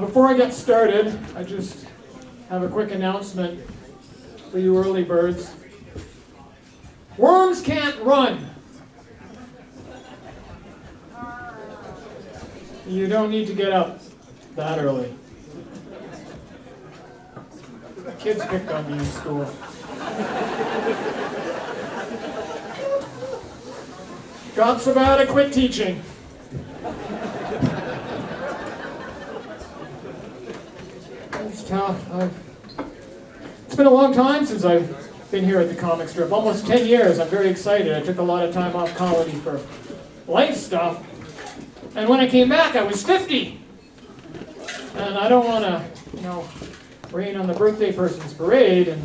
Before I get started, I just have a quick announcement for you early birds. Worms can't run. You don't need to get up that early. Kids picked on me in school. Got so bad I quit teaching. It's tough. It's been a long time since I've been here at the comic strip. Almost 10 years. I'm very excited. I took a lot of time off comedy for life stuff. And when I came back, I was 50. And I don't want to, rain on the birthday person's parade, and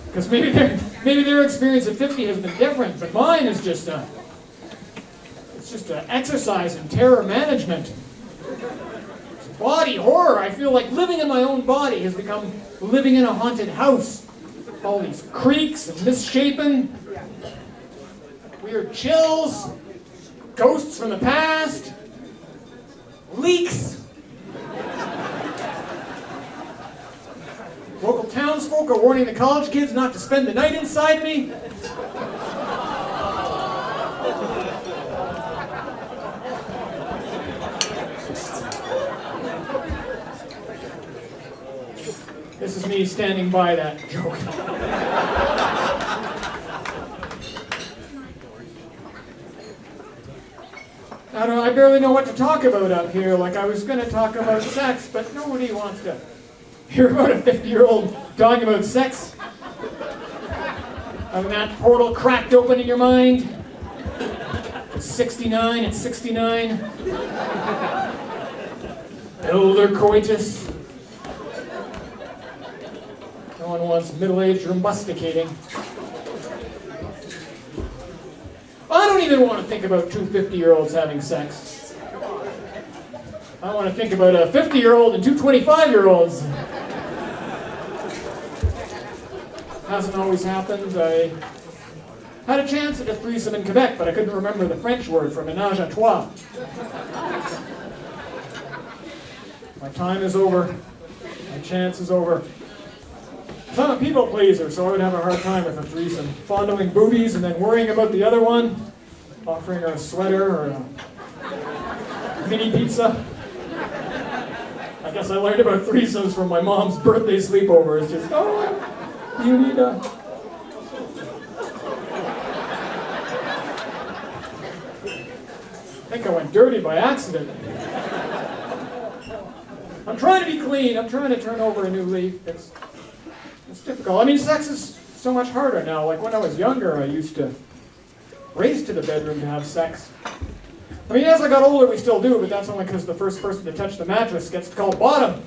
because maybe their experience at 50 has been different, but mine is just an exercise in terror management. It's body horror. I feel like living in my own body has become living in a haunted house. All these creaks and misshapen, weird chills, ghosts from the past, leaks. Local townsfolk are warning the college kids not to spend the night inside me. This is me standing by that joke. I barely know what to talk about up here. Like, I was going to talk about sex, but nobody wants to hear about a 50-year-old talking about sex. Having that portal cracked open in your mind. It's 69, it's 69. Elder coitus. No one wants middle-aged rumbusticating. I don't even want to think about two 50-year-olds having sex. I want to think about a 50-year-old and two 25-year-olds. Hasn't always happened. I had a chance at a threesome in Quebec, but I couldn't remember the French word for ménage à trois. My time is over. My chance is over. So I'm a people pleaser, so I would have a hard time with a threesome. Fondling boobies and then worrying about the other one. Offering her a sweater or a mini pizza. I guess I learned about threesomes from my mom's birthday sleepover. It's just, you need a... I think I went dirty by accident. I'm trying to be clean. I'm trying to turn over a new leaf. It's difficult. I mean, sex is so much harder now. Like when I was younger, I used to race to the bedroom to have sex. I mean, as I got older, we still do, but that's only because the first person to touch the mattress gets called bottom.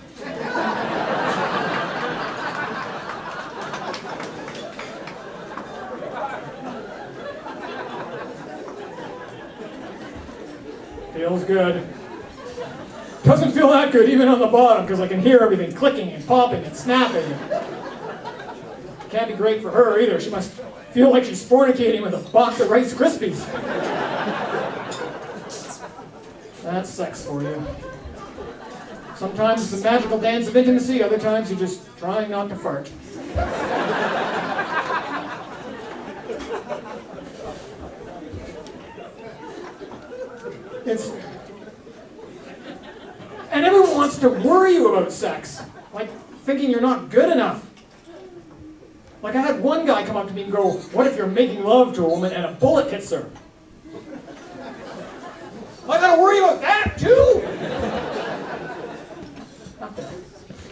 Feels good. Doesn't feel that good even on the bottom because I can hear everything clicking and popping and snapping. Can't be great for her either. She must feel like she's fornicating with a box of Rice Krispies. That's sex for you. Sometimes the magical dance of intimacy, other times you're just trying not to fart. And everyone wants to worry you about sex, like thinking you're not good enough. Like I had one guy come up to me and go, "What if you're making love to a woman and a bullet hits her?" I gotta worry about that too?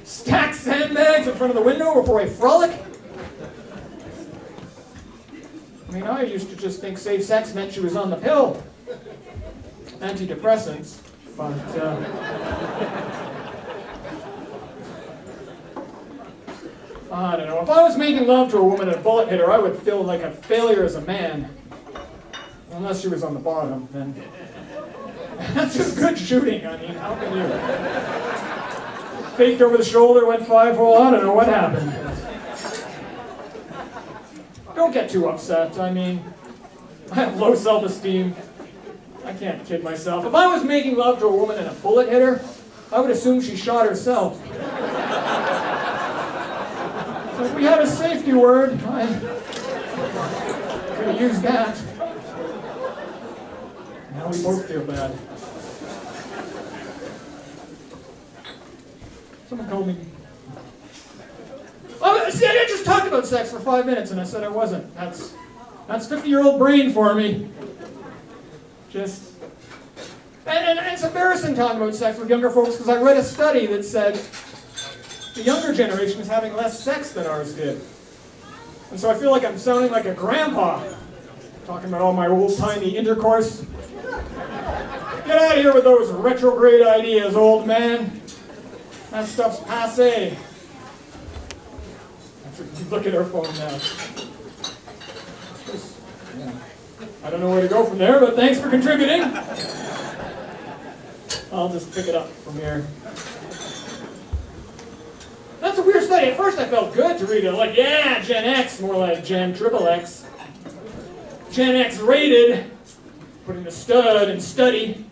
Stack sandbags in front of the window before I frolic? I mean, I used to just think safe sex meant she was on the pill. Antidepressants, but I don't know. If I was making love to a woman and a bullet hit her, I would feel like a failure as a man. Unless she was on the bottom, then that's just good shooting. I mean, how can you? Faked over the shoulder, went 5-hole, I don't know what happened. Don't get too upset. I mean, I have low self-esteem. I can't kid myself. If I was making love to a woman and a bullet hit her, I would assume she shot herself. So if we had a safety word, I could have used that. Now we both feel bad. Someone told me. Oh, see, I just talked about sex for 5 minutes and I said I wasn't. That's 50-year-old brain for me. Just. And it's embarrassing talking about sex with younger folks because I read a study that said the younger generation is having less sex than ours did. And so I feel like I'm sounding like a grandpa, talking about all my old-timey intercourse. Get out of here with those retrograde ideas, old man. That stuff's passé. Look at her phone now. I don't know where to go from there, but thanks for contributing. I'll just pick it up from here. That's a weird study. At first I felt good to read it. Like, yeah, Gen X, more like Gen XXX. Gen X rated, putting the stud in study.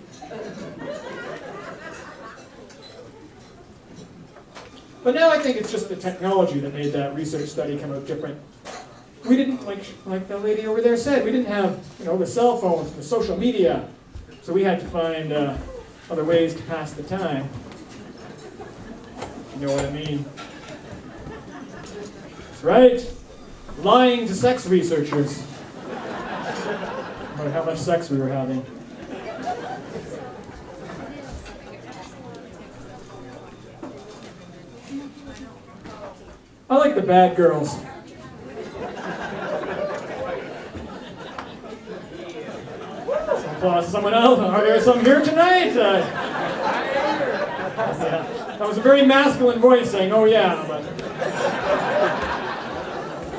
But now I think it's just the technology that made that research study come out different. We didn't, like the lady over there said, we didn't have, the cell phones, the social media. So we had to find other ways to pass the time. You know what I mean? That's right. Lying to sex researchers about how much sex we were having. I like the bad girls. Some applause to someone else. Are there some here tonight? Yeah. That was a very masculine voice saying, oh yeah, but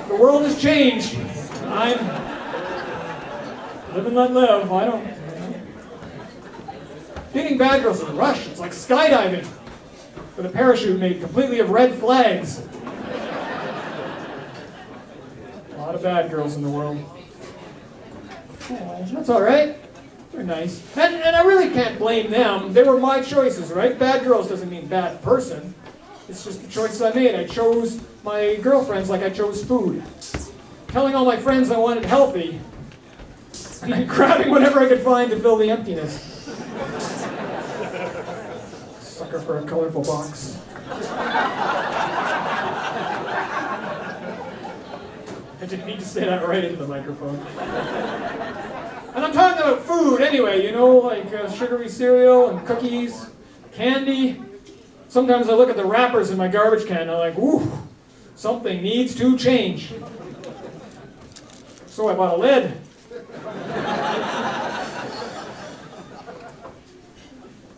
the world has changed. I'm live and let live. I don't. Dating bad girls is a rush. It's like skydiving with a parachute made completely of red flags. A lot of bad girls in the world. Oh, that's all right. They're nice. And I really can't blame them. They were my choices, right? Bad girls doesn't mean bad person. It's just the choices I made. I chose my girlfriends like I chose food. Telling all my friends I wanted healthy, and then grabbing whatever I could find to fill the emptiness. Sucker for a colorful box. I didn't need to say that right into the microphone. And I'm talking about food anyway, like sugary cereal and cookies, candy. Sometimes I look at the wrappers in my garbage can and I'm like, ooh, something needs to change. So I bought a lid.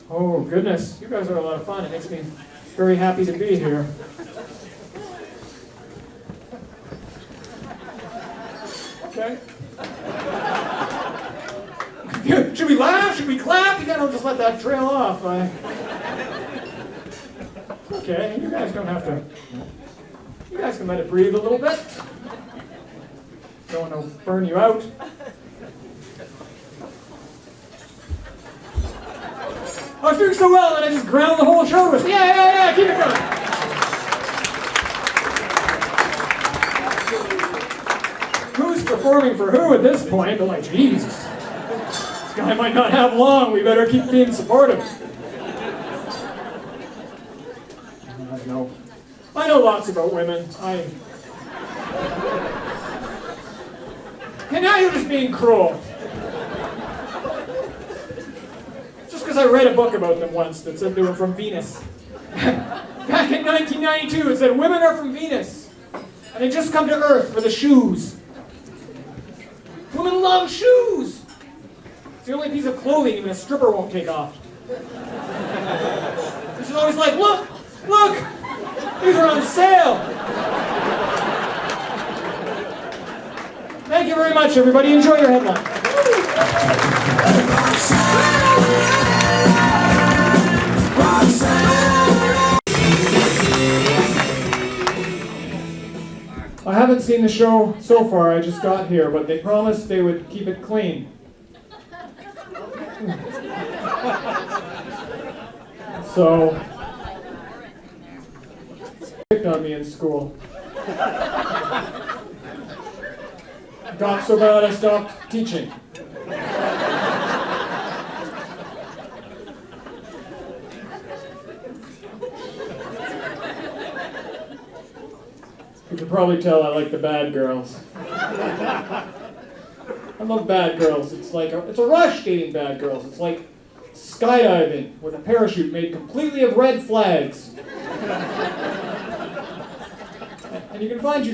Oh goodness, you guys are a lot of fun. It makes me very happy to be here. Okay. Should we laugh? Should we clap? You gotta just let that trail off. Okay, you guys don't have to. You guys can let it breathe a little bit. Don't want to burn you out. I was doing so well and I just ground the whole show with, yeah, keep it going. Who's performing for who at this point? They're like, Jesus. This guy might not have long. We better keep being supportive. I know lots about women. And now you're just being cruel. Just because I read a book about them once that said they were from Venus. Back in 1992, it said women are from Venus. And they just come to Earth for the shoes. Women love shoes. It's the only piece of clothing even a stripper won't take off. And she's always like, look, these are on sale. Thank you very much, everybody. Enjoy your headline. I haven't seen the show so far. I just got here, but they promised they would keep it clean. So, picked on me in school. Got so bad I stopped teaching. You can probably tell I like the bad girls. I love bad girls. It's a rush dating bad girls. It's like skydiving with a parachute made completely of red flags. And you can find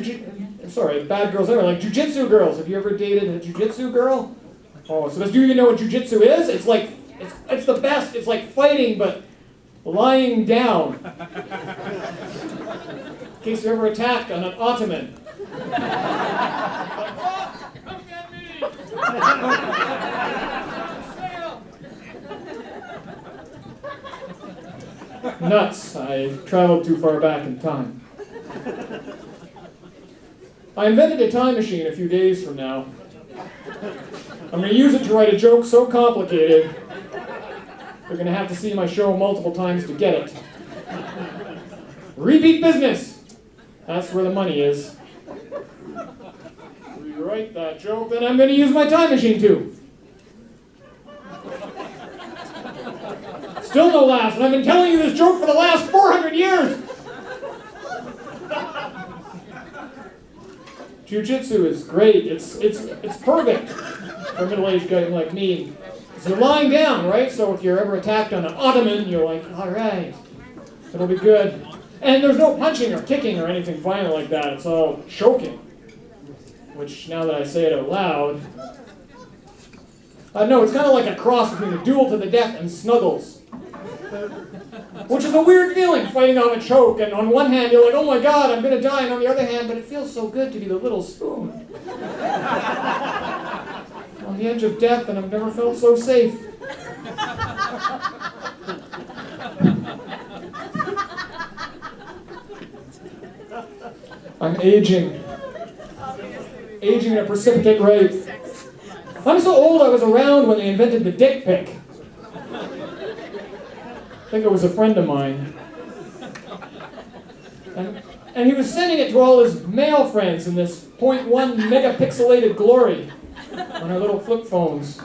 bad girls everywhere, like jujitsu girls. Have you ever dated a jujitsu girl? Oh, so do you even know what jujitsu is? It's the best. It's like fighting, but lying down. In case you're ever attacked on an ottoman. Come get me! Nuts. I traveled too far back in time. I invented a time machine a few days from now. I'm going to use it to write a joke so complicated, you're going to have to see my show multiple times to get it. Repeat business. That's where the money is. Rewrite that joke, then I'm going to use my time machine too. Still no laughs, and I've been telling you this joke for the last 400 years. Jiu-jitsu is great. It's perfect for a middle-aged guy like me. So you're lying down, right? So if you're ever attacked on an ottoman, you're like, all right, it'll be good. And there's no punching or kicking or anything violent like that. It's all choking. Which, now that I say it out loud, no, it's kind of like a cross between a duel to the death and Snuggles. Which is a weird feeling, fighting off a choke. And on one hand, you're like, oh my God, I'm going to die. And on the other hand, but it feels so good to be the little spoon. On the edge of death, and I've never felt so safe. I'm aging. Aging at a precipitate rate. I'm so old I was around when they invented the dick pic. I think it was a friend of mine. And he was sending it to all his male friends in this 0.1 megapixelated glory on our little flip phones.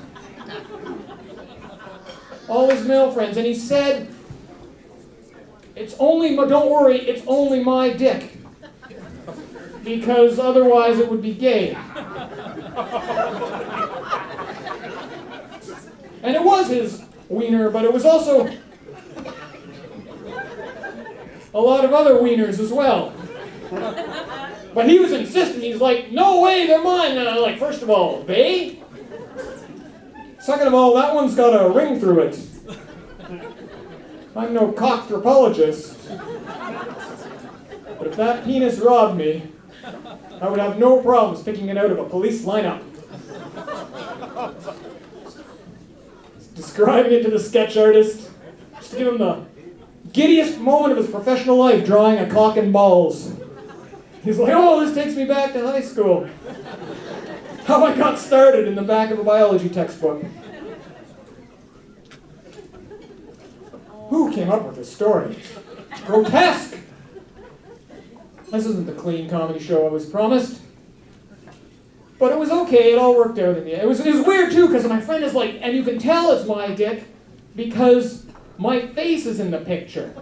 All his male friends. And he said, don't worry, it's only my dick. Because otherwise it would be gay. And it was his wiener, but it was also a lot of other wieners as well. But he was insistent. He's like, no way, they're mine. And I'm like, first of all, they? Second of all, that one's got a ring through it. I'm no cock-tropologist. But if that penis robbed me, I would have no problems picking it out of a police lineup. Describing it to the sketch artist, just to give him the giddiest moment of his professional life, drawing a cock and balls. He's like, oh, this takes me back to high school. How I got started in the back of a biology textbook. Who came up with this story? It's grotesque. This isn't the clean comedy show I was promised. But it was okay, it all worked out in the end. It was weird too, because my friend is like, and you can tell it's my dick because my face is in the picture.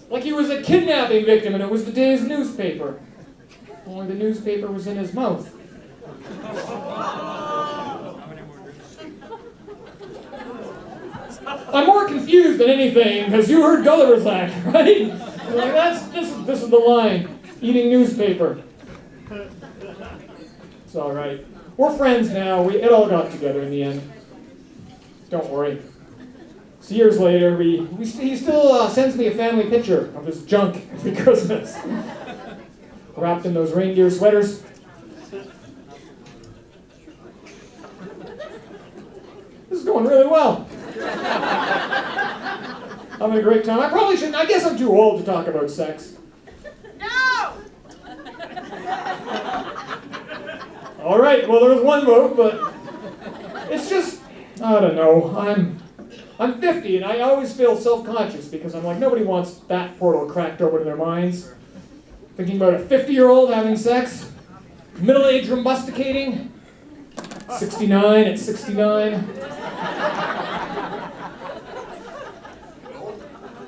Like he was a kidnapping victim and it was the day's newspaper. Only the newspaper was in his mouth. I'm more confused than anything, because you heard Gulliver's Act, right? You're like, this is the line. Eating newspaper. It's all right. We're friends now. It all got together in the end. Don't worry. So years later, he still sends me a family picture of his junk every Christmas. Wrapped in those reindeer sweaters. This is going really well. Having a great time. I probably shouldn't. I guess I'm too old to talk about sex. No! All right, well, there was one vote, but it's just, I don't know. I'm 50 and I always feel self-conscious because I'm like, nobody wants that portal cracked open in their minds. Thinking about a 50-year-old having sex, middle-age rumbusticating, 69 at 69.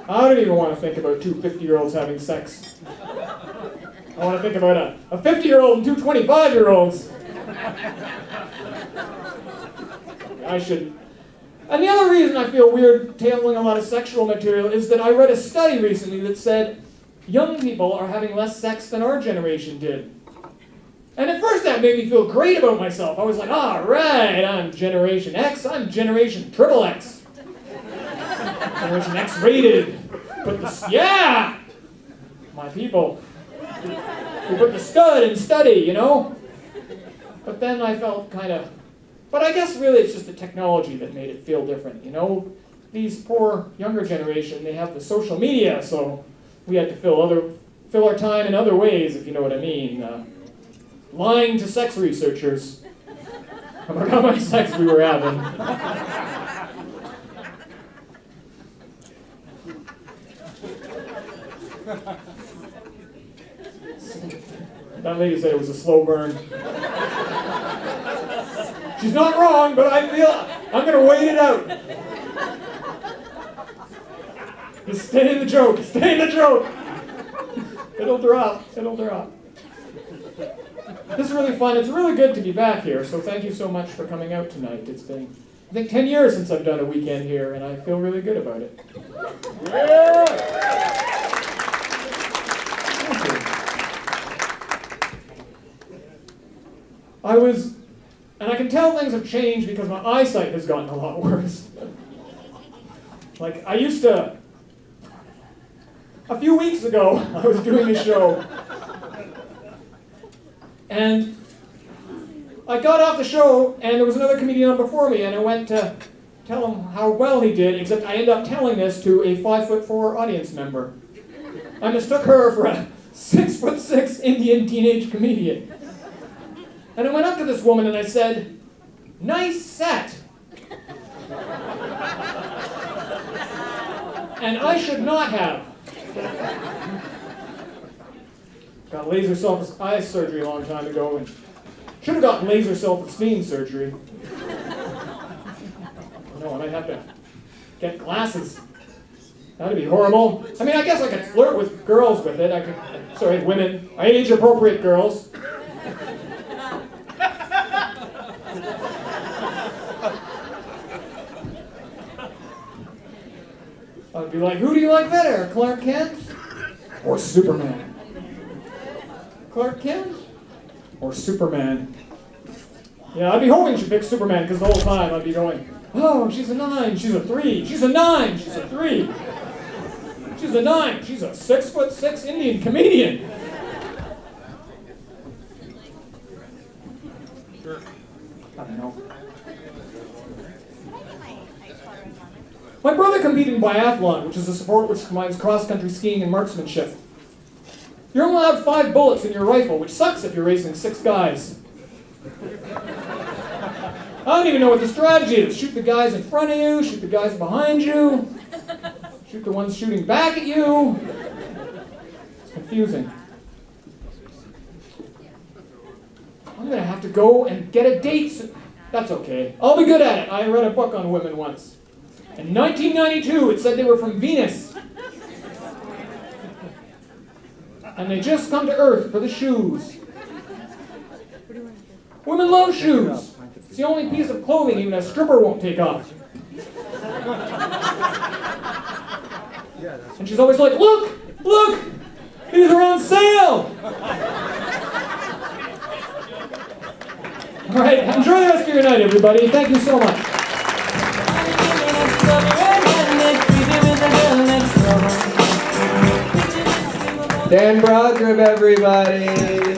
I don't even want to think about two 50-year-olds having sex. I want to think about a 50-year-old and two 25-year-olds. I shouldn't. And the other reason I feel weird handling a lot of sexual material is that I read a study recently that said young people are having less sex than our generation did. And at first that made me feel great about myself. I was like, all right, I'm Generation X, I'm Generation Triple X. Generation X rated. Yeah! My people. We put the stud in study, you know? But then I felt kind of, but I guess really it's just the technology that made it feel different, you know? These poor younger generation, they have the social media, so we had to fill our time in other ways, if you know what I mean. Lying to sex researchers about how much sex we were having. That lady said it was a slow burn. She's not wrong, but I feel I'm going to wait it out. Just stay in the joke. Stay in the joke. It'll drop. It'll drop. This is really fun. It's really good to be back here, so thank you so much for coming out tonight. It's been, I think, 10 years since I've done a weekend here, and I feel really good about it. Yeah! Thank you. And I can tell things have changed because my eyesight has gotten a lot worse. Like, a few weeks ago, I was doing a show, and I got off the show, and there was another comedian on before me, and I went to tell him how well he did, except I ended up telling this to a 5'4" audience member. I mistook her for a 6'6" Indian teenage comedian. And I went up to this woman and I said, "Nice set." And I should not have. Got laser eye surgery a long time ago and should have gotten laser self-esteem surgery. No, and I'd have to get glasses. That'd be horrible. I mean, I guess I could flirt with girls with it. Women. Age-appropriate girls. I'd be like, who do you like better, Clark Kent or Superman? Clark Kent or Superman? Yeah, I'd be hoping she'd pick Superman because the whole time I'd be going, oh, she's a 9, she's a 3, she's a 9, she's a 3. She's a 9, she's a 6'6" Indian comedian. I don't know. My brother competed in biathlon, which is a sport which combines cross-country skiing and marksmanship. You're only allowed 5 bullets in your rifle, which sucks if you're racing 6 guys. I don't even know what the strategy is. Shoot the guys in front of you, shoot the guys behind you, shoot the ones shooting back at you. It's confusing. I'm going to have to go and get a date. That's okay. I'll be good at it. I read a book on women once. In 1992, it said they were from Venus. And they just come to Earth for the shoes. Women love shoes. It's the only piece of clothing even a stripper won't take off. And she's always like, look, look, these are on sale. All right, enjoy the rest of your night, everybody. Thank you so much. Dan Broadrib, everybody.